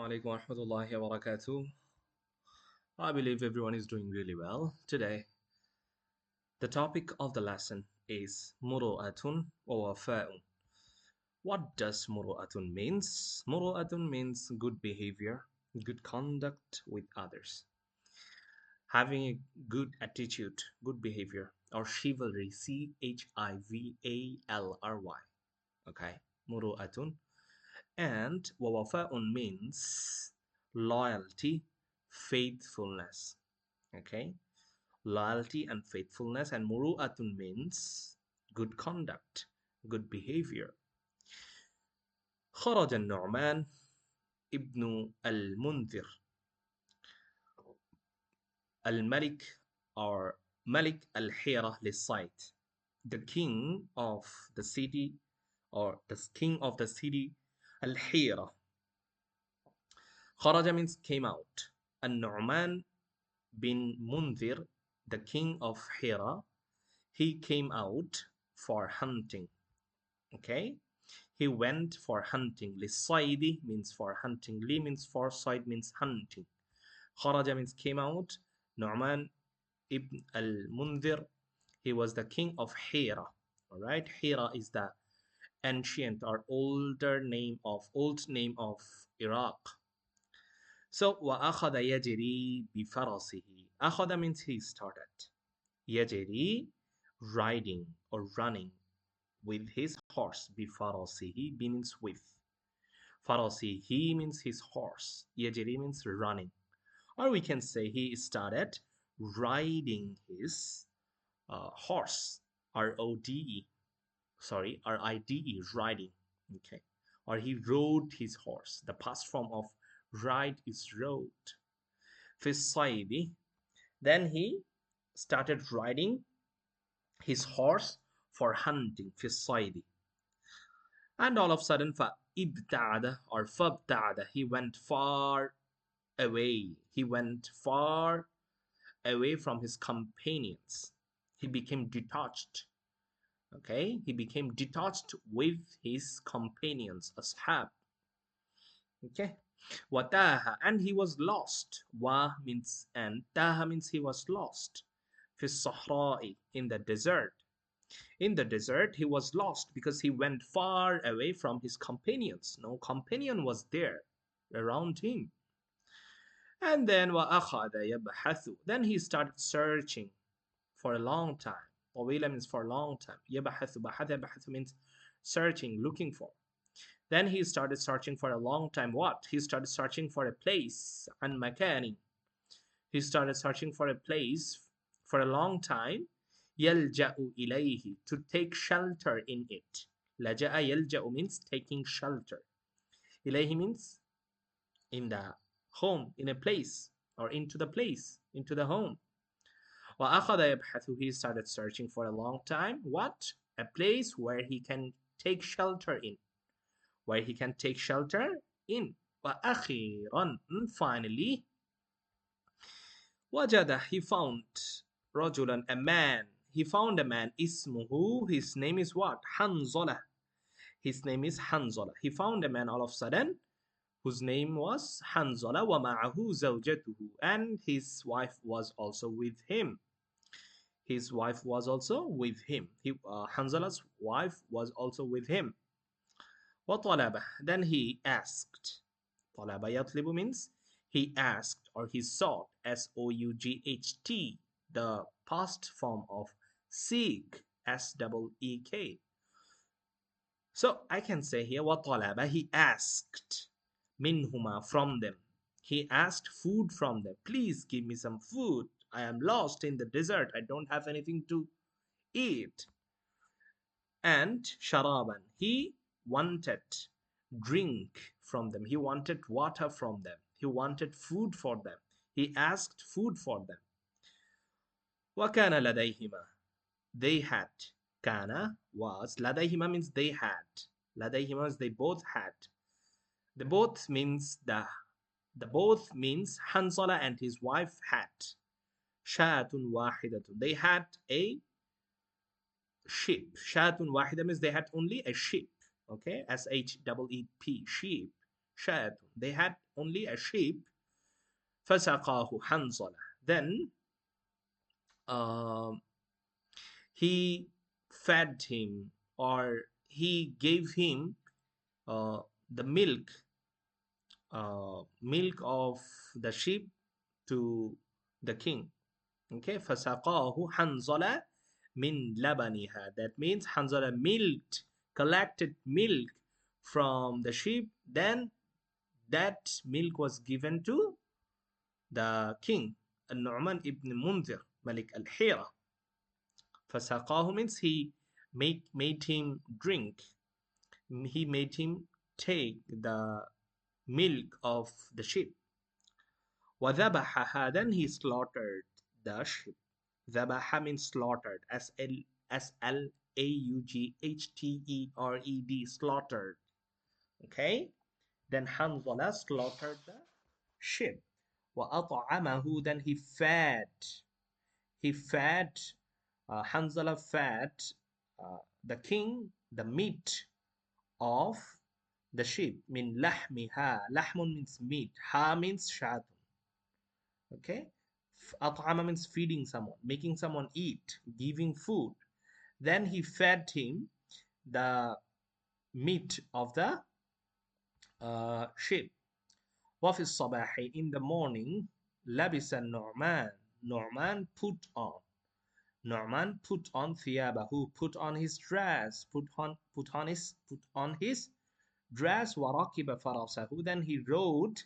alaikum wa rahmatullahi wa barakatuh. I believe everyone is doing really well. Today, the topic of the lesson is muru'atun wa wafa'un. What does muru'atun means? Muru'atun means good behavior, good conduct with others. Having a good attitude, good behavior, or chivalry, Chivalry. Okay, muru'atun. And wawafa'un means loyalty, faithfulness. Okay, loyalty and faithfulness. And muru'atun means good conduct, good behavior. خرج النعمان ابن المنذر الملك or Malik al-Hira للصيد, the king of the city or the king of the city al-Hira. خرج means came out. An-Nu'man bin Munzir, the king of Hira, he came out for hunting. Okay, he went for hunting. Lissaidi means for hunting. Li means for, side means hunting. Kharaja means came out. Nu'man ibn al-Munzir, he was the king of Hira. All right, Hira is the ancient or old name of Iraq. So وأخذ يجري بفرسه. أخذ means he started. يجري, riding or running with his horse. بفرسه means with. فرسه means his horse. يجري means running. Or we can say he started riding his horse. R-O-D-E. Sorry, R-I-D-E, riding. Okay. Or he rode his horse. The past form of ride is rode. في الصيد, then he started riding his horse for hunting. في الصيد. And all of a sudden فابتعد or فابتعد, he went far away. He went far away from his companions. He became detached. Okay, he became detached with his companions, ashab. Okay, wataha, and he was lost. Wa means and, taha means he was lost. Fi sahra'i, in the desert. In the desert, he was lost because he went far away from his companions. No companion was there around him. And then وَأَخَذَ يَبْحَثُ, then he started searching for a long time. طويلة means for a long time. يَبْحَثُ, بَحَث means searching, looking for. Then he started searching for a long time. What? He started searching for a place. عن مكان. He started searching for a place for a long time. يَلْجَأُ إِلَيْهِ, to take shelter in it. لَجَأَ يَلْجَأُ means taking shelter. إِلَيْهِ means in the home, in a place, or into the place, into the home. وَأَخَذَ يَبْحَثُ, he started searching for a long time. What? A place where he can take shelter in. Where he can take shelter in. وَأَخِيرًا, finally, وَجَدَ, he found رَجُلًا, a man. He found a man. اسمه, his name is what? حنظلة. His name is Hanzala. He found a man all of a sudden whose name was Hanzala, وَمَعَهُ زَوْجَتُهُ, and his wife was also with him. His wife was also with him. Hanzala's wife was also with him. وَطَلَبَ, then he asked. طَلَبَ يَطْلِبُ means he asked or he sought. S-O-U-G-H-T, the past form of seek. S-E-E-K. So I can say here وَطَلَبَ, he asked. Minhuma, from them. He asked food from them. Please give me some food. I am lost in the desert. I don't have anything to eat. And sharaban, he wanted drink from them. He wanted water from them. He wanted food for them. He asked food for them. وَكَانَ لَدَيْهِمَا, they had. Kana was. لَدَيْهِمَا means they had. لَدَيْهِمَا means they both had. The both means both means Hanzala and his wife had. Shatun wahidatun, they had a sheep. Shatun wahida means they had only a sheep. Okay, S-H-E-E-P, sheep. شاة. They had only a sheep. فسقاه حنظلة. Then um, he fed him, or he gave him uh, the milk of the sheep to the king. Okay, فسقاه حنظلة من لبنها. That means Hanzala collected milk from the sheep. Then that milk was given to the king, Nu'man ibn Munzir, Malik al-Hira. فسقاه means he made him drink. He made him take the milk of the sheep. وذبحها, then he slaughtered the sheep. ذبح means slaughtered. Slaughted. Slaughtered. Okay. Then Hanzala slaughtered the sheep. وأطعمه, then he fed. Hanzala fed the king the meat of the sheep. Min lahmiha. Lahmun means meat. Ha means shatun. Okay. At'ama means feeding someone, making someone eat, giving food. Then he fed him the meat of the sheep. وفي الصباح, in the morning, لبس النعمان. Nu'man put on ثيابه, put on his dress, put on his dress. وركب فرسه, then he rode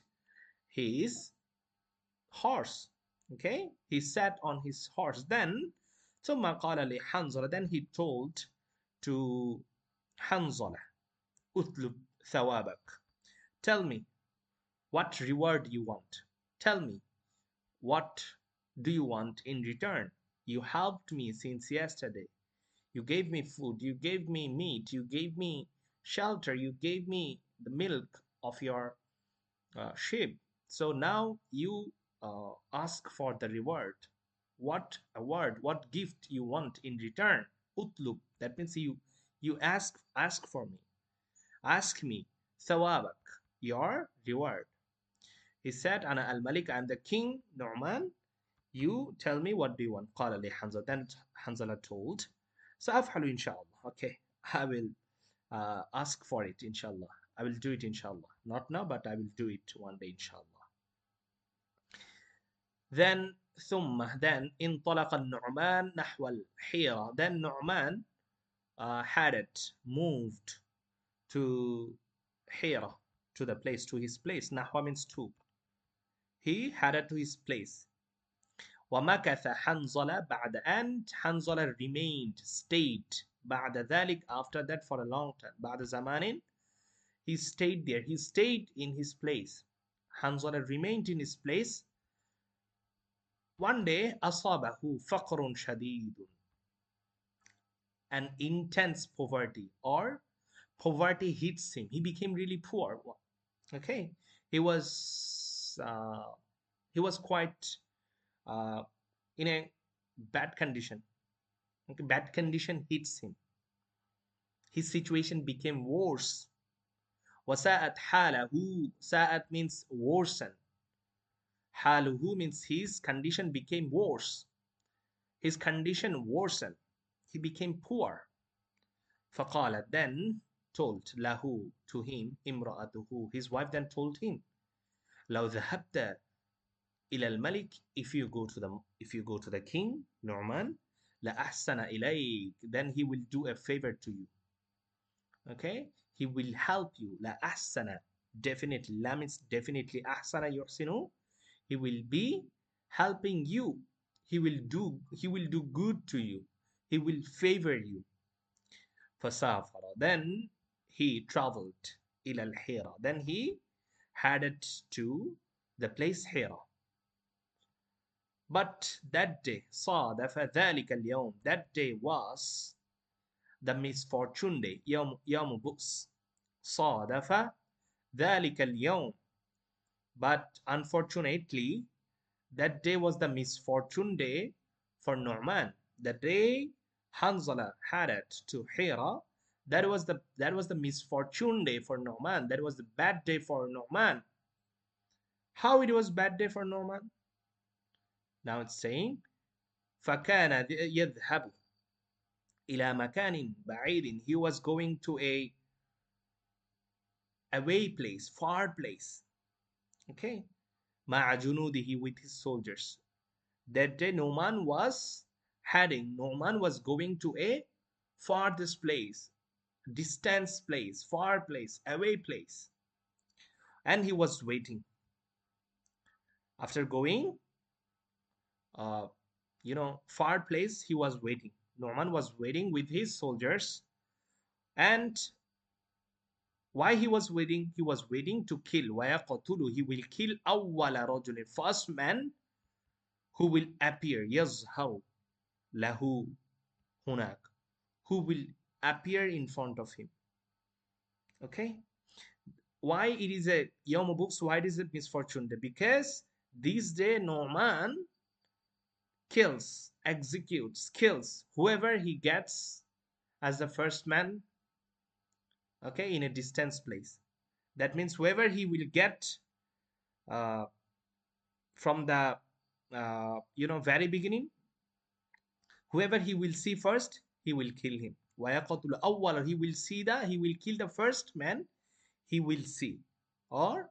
his horse. Okay, he sat on his horse. Then ثم قال لحنظلة, then he told to Hanzala, utlub thawabak, tell me what reward you want. Tell me, what do you want in return? You helped me since yesterday. You gave me food, you gave me meat, you gave me shelter, you gave me the milk of your sheep. So now you ask for the reward. What award, what gift you want in return? Utlub, that means you ask for me. Ask me. Thawabak, your reward. He said, Ana al-Malik, I'm the king, Nu'man. You tell me, what do you want? قال لي Hanzala. Then Hanzala told, سأفعل إن شاء الله. Okay, I will ask for it, inshallah. I will do it, inshallah. Not now, but I will do it one day, inshallah. Then then انطلق النعمان نحو الحيرة. Then Nu'man had it moved to Hira, to the place, to his place. Nahwa means to. He had it to his place. ومكث حنظلة بعد, and Hanzala remained, stayed. بعد ذلك, after that, for a long time. بعد زمان, he stayed there. He stayed in his place. Hanzala remained in his place. One day, أصابه فقر شديد, an intense poverty, or poverty hits him. He became really poor. Okay, he was quite in a bad condition. Okay, bad condition hits him. His situation became worse. وساءت حاله. ساءت means worsen. حاله means his condition became worse. His condition worsened. He became poor. فقالت, then told, له, to him, امرأته, his wife then told him, لو ذهبت إلى الملك, if you go to the king, Nu'man, لأحسن إليك, then he will do a favor to you. Okay, he will help you. لأحسن, definitely. La means definitely. أحسن يحسن, he will be helping you. He will do good to you. He will favor you. فسافر, then he traveled. إلى الحيرة, then he headed to the place Hira. But that day, صادف ذلك اليوم, that day was the misfortune day. يوم بؤس. صادف ذلك اليوم, but unfortunately, that day was the misfortune day for Nu'man. The day Hanzala had it to Hira, That was the misfortune day for Nu'man. That was the bad day for Nu'man. How it was bad day for Nu'man? Now it's saying فكان يذهب إلى مكان بعيد. He was going to a away place, far place. Okay. مع جنوده, with his soldiers. That day Nu'man was Nu'man was going to a farthest place, distance place, far place, away place. And he was waiting. After going, uh, far place, he was waiting. Nu'man was waiting with his soldiers. And why he was waiting? He was waiting to kill. وَيَقْتُلُ, he will kill أَوَّلَ رَجُلٍ, first man who will appear. يَظْهَرُ له هناك, who will appear in front of him. Okay, why it is a Yom Books? Why it is a misfortune day? Because this day Nu'man kills, executes, kills whoever he gets as the first man. Okay, in a distance place. That means whoever he will get uh, from the very beginning, whoever he will see first, he will kill him. وَيَقْتُلُ أَوَّلَ, he will kill the first man he will see, or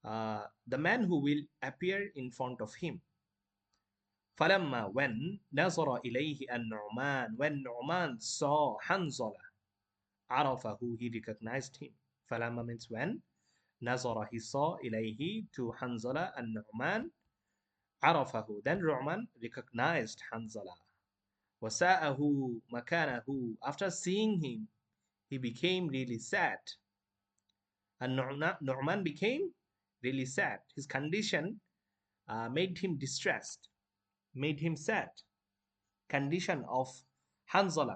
the man who will appear in front of him. فَلَمَّا, when نَظَرَ إِلَيْهِ النُّعْمَانِ, when Nu'man saw Hanzala, عَرَفَهُ, he recognized him. فَلَمَّا means when, نَظَرَ, he saw, إِلَيْهِ, to Hanzala, النُّعْمَانِ, عَرَفَهُ, then Nu'man recognized Hanzala. وَسَاءَهُ مَكَانَهُ, after seeing him, he became really sad. And Nu'man became really sad. His condition made him distressed, made him sad. Condition of Hanzala.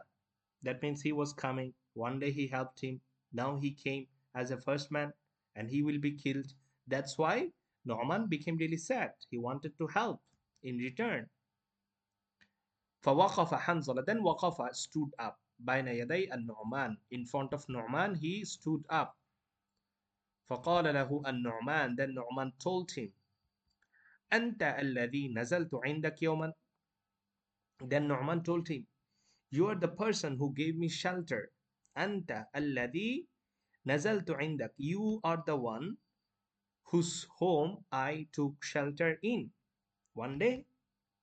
That means he was coming. One day he helped him. Now he came as a first man and he will be killed. That's why Nu'man became really sad. He wanted to help in return. فَوَقَفَ Hanzala. Then Waqafa stood up. بَيْنَ يَدَيْ النُّعْمَانِ, in front of Nu'man he stood up. فقال له النعمان, then Nu'man told him, أنت الذي نزلت عندك يوما. Then Nu'man told him, you are the person who gave me shelter. أنت الذي نزلت عندك, you are the one whose home I took shelter in. One day,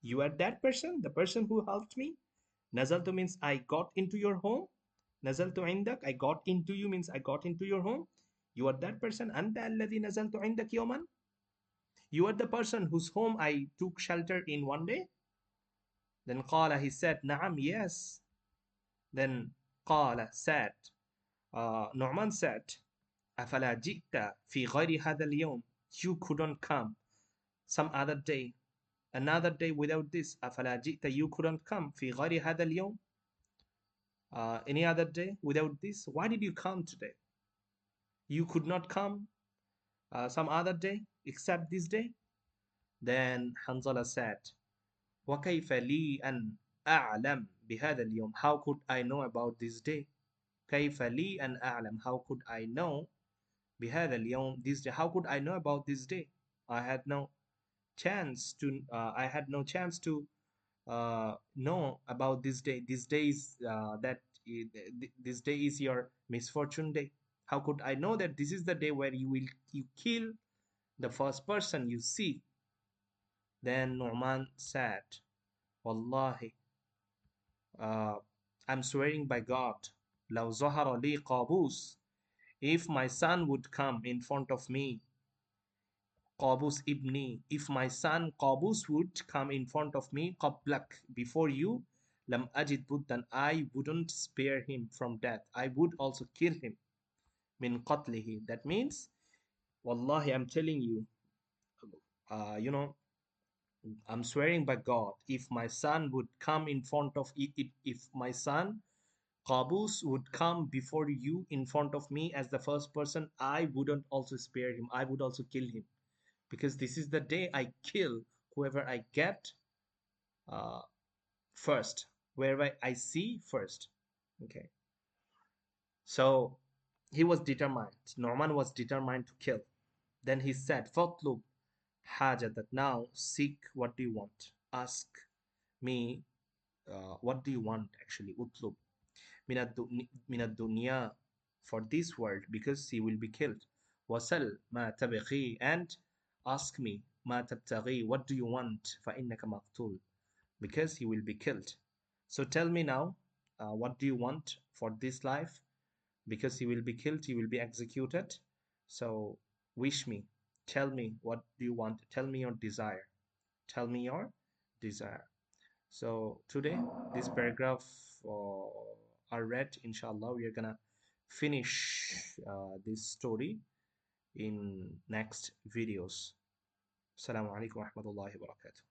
you are that person, the person who helped me. Nazaltu means I got into your home. Nazaltu عندك, I got into you means I got into your home. You are that person. أنت الذي نزلت عندك يوما. You are the person whose home I took shelter in one day. Then قال, he said, نعم, yes. Then قال, said, Nu'man said, أفلا جئت في غير هذا اليوم. You couldn't come some other day, another day without this. أفلا جئت, you couldn't come في غير هذا اليوم. Any other day without this. Why did you come today? You could not come some other day except this day. Then Hanzala said, وَكَيْفَ لِي أَنْ أَعْلَمْ بِهَذَا الْيَوْمِ. How could I know about this day? كَيْفَ لِي أَنْ أَعْلَمْ. How could I know بِهَذَا الْيَوْمِ, this day? How could I know about this day? I had no chance to know about this day. This day is this day is your misfortune day. How could I know that this is the day where you kill the first person you see? Then Nu'man said, Wallahi, I'm swearing by God, لو ظهر لي قابوس, if my son would come in front of me, Qabus ibni, if my son Qabus would come in front of me, qablak, before you, lam ajid buddan, I wouldn't spare him from death. I would also kill him. Min qatlihi. That means, Wallahi, I'm telling you, uh, you know, I'm swearing by God, if my son would come in front of, if my son Qabus would come before you in front of me as the first person, I wouldn't also spare him. I would also kill him. Because this is the day I kill whoever I get uh, first, wherever I see first. Okay. So he was determined. Norman was determined to kill. Then he said, فَاطْلُبْ حَاجَةً, that now seek, what do you want? Ask me, what do you want actually? Utlub min dunya, for this world, because he will be killed. Wasal ma tabghi, and ask me ma tabtaghi, what do you want? فَإِنَّكَ مَقْتُولٌ, because he will be killed. So tell me now, what do you want for this life? Because he will be killed, he will be executed. So wish me, tell me, what do you want? Tell me your desire. Tell me your desire. So today, this paragraph are read. Inshallah, we are gonna finish this story in next videos. Assalamu alaikum wa rahmatullahi wa barakatuh.